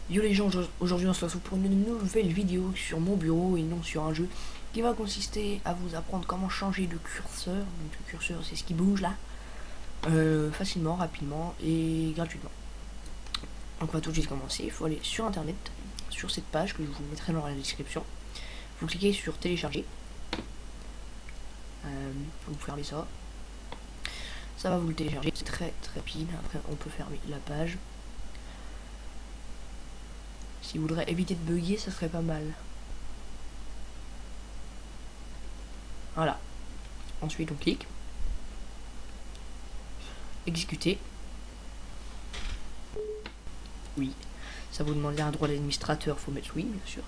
Yo les gens, aujourd'hui on se retrouve pour une nouvelle vidéo sur mon bureau et non sur un jeu qui va consister à vous apprendre comment changer de curseur. Donc le curseur c'est ce qui bouge là, facilement, rapidement et gratuitement. Donc on va tout de suite commencer, il faut aller sur internet, sur cette page que je vous mettrai dans la description. Vous cliquez sur télécharger, vous fermez ça, ça va vous le télécharger, c'est très rapide. Après on peut fermer la page. Si vous voudrez éviter de bugger, ça serait pas mal. Voilà. Ensuite, on clique. Exécuter. Oui. Ça vous demande un droit d'administrateur, faut mettre oui, bien sûr.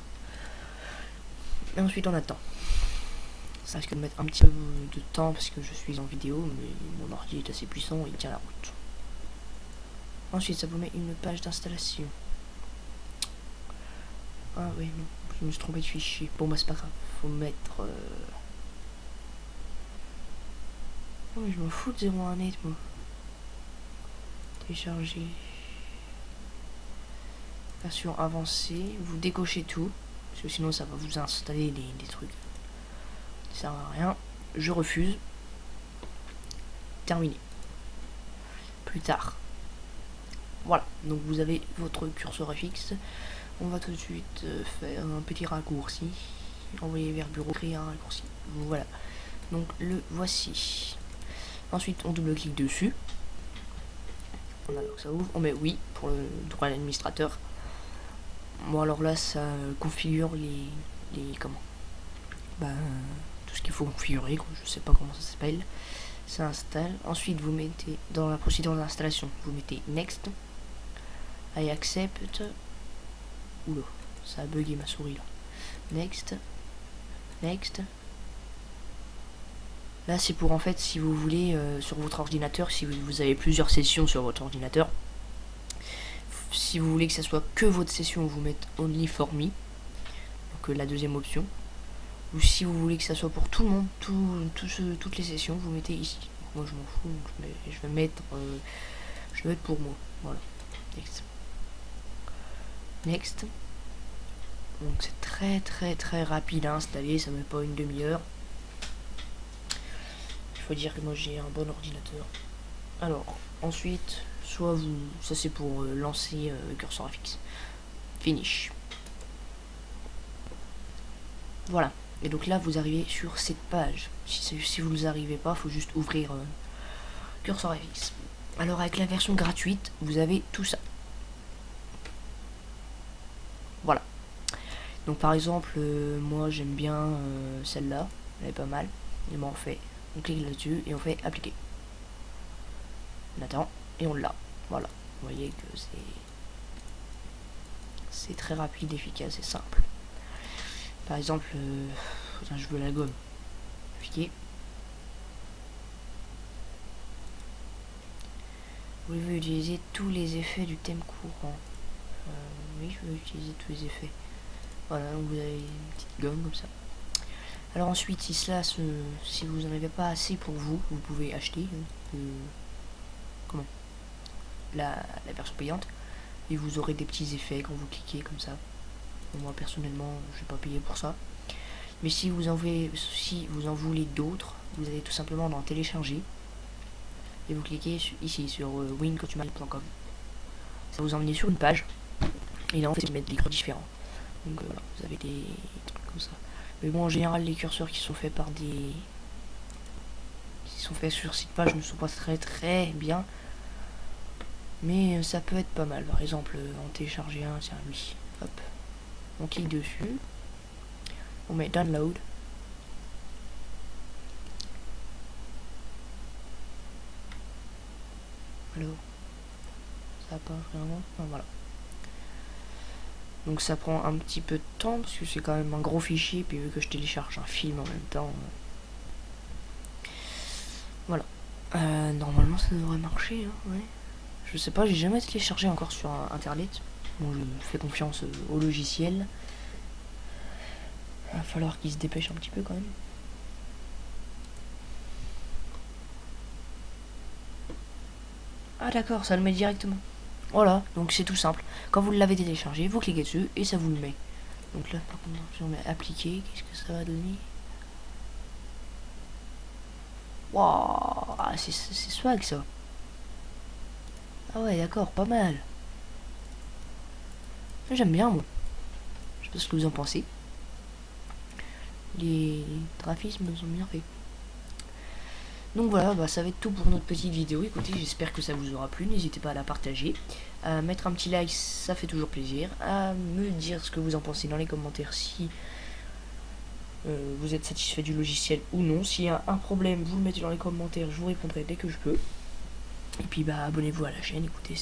Et ensuite, on attend. Ça risque de mettre un petit peu de temps parce que je suis en vidéo, mais mon ordi est assez puissant, il tient la route. Ensuite, ça vous met une page d'installation. Ah oui, non, je me suis trompé de fichier. Bon, bah c'est pas grave, faut mettre... Oh, mais je m'en fous de 0.1 net, moi. Télécharger. Version avancée, vous décochez tout, parce que sinon ça va vous installer des trucs. Ça sert à rien. Je refuse. Terminé. Plus tard. Voilà, donc vous avez votre curseur fixe. On va tout de suite faire un petit raccourci. Envoyer vers bureau, créer un raccourci. Voilà. Donc le voici. Ensuite on double-clique dessus. Voilà, donc ça ouvre. On met oui pour le droit à l'administrateur. Bon alors là ça configure les comment tout ce qu'il faut configurer quoi, je sais pas comment ça s'appelle. Ça installe. Ensuite vous mettez dans la procédure d'installation, vous mettez next. I accept. Oula, ça a bugué ma souris là. Next. Next. Là c'est pour en fait si vous voulez sur votre ordinateur, si vous avez plusieurs sessions sur votre ordinateur, si vous voulez que ça soit que votre session, vous mettez only for me, donc la deuxième option. Ou si vous voulez que ça soit pour tout le monde, toutes les sessions, vous mettez ici. Moi je m'en fous, donc je vais mettre pour moi. Voilà. Next. Next. Donc c'est très rapide à installer, ça met pas une demi-heure. Il faut dire que moi j'ai un bon ordinateur. Alors ensuite, soit vous, ça c'est pour lancer curseur fixe. Finish. Voilà. Et donc là vous arrivez sur cette page. Si vous n'arrivez pas, il faut juste ouvrir curseur FX. Alors avec la version gratuite, vous avez tout ça. Voilà. Donc par exemple, moi j'aime bien celle-là, elle est pas mal. Et ben on fait, on clique là-dessus et on fait appliquer. On attend et on l'a. Voilà. Vous voyez que c'est très rapide, efficace et simple. Par exemple, je veux la gomme. Appliquer. Voulez-vous utiliser tous les effets du thème courant? Oui, je veux utiliser tous les effets. Voilà, donc vous avez une petite gomme comme ça. Alors ensuite, si vous n'en avez pas assez pour vous, vous pouvez acheter la version payante et vous aurez des petits effets quand vous cliquez comme ça. Bon, moi personnellement, je vais pas payer pour ça. Mais si vous en voulez d'autres, vous allez tout simplement dans télécharger et vous cliquez ici sur winconsumer.com. Ça vous emmène sur une page et là en fait ils mettent des curseurs différents. Donc voilà, vous avez des trucs comme ça. Mais bon, en général, les curseurs qui sont faits sur cette page ne sont pas très bien. Mais ça peut être pas mal. Par exemple, en télécharger un, tiens lui. Hop. On clique dessus. On met download. Alors, ça part vraiment. Ah, voilà. Donc ça prend un petit peu de temps parce que c'est quand même un gros fichier. Puis vu que je télécharge un film en même temps. Voilà. Normalement ça devrait marcher. Hein, ouais. Je sais pas, j'ai jamais téléchargé encore sur internet. Bon, je fais confiance au logiciel. Il va falloir qu'il se dépêche un petit peu quand même. Ah d'accord, ça le met directement. Voilà, donc c'est tout simple. Quand vous l'avez téléchargé, vous cliquez dessus et ça vous le met. Donc là, par contre, si on met appliquer, qu'est-ce que ça va donner? Waouh, c'est swag ça. Ah ouais, d'accord, pas mal. J'aime bien, moi. Je sais pas ce que vous en pensez. Les graphismes sont bien faits. Donc voilà, bah, ça va être tout pour notre petite vidéo. Écoutez, j'espère que ça vous aura plu. N'hésitez pas à la partager. À mettre un petit like, ça fait toujours plaisir. À me dire ce que vous en pensez dans les commentaires si vous êtes satisfait du logiciel ou non. S'il y a un problème, vous le mettez dans les commentaires, je vous répondrai dès que je peux. Et puis bah abonnez-vous à la chaîne, écoutez,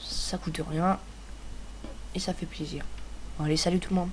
ça coûte rien et ça fait plaisir. Bon, allez, salut tout le monde.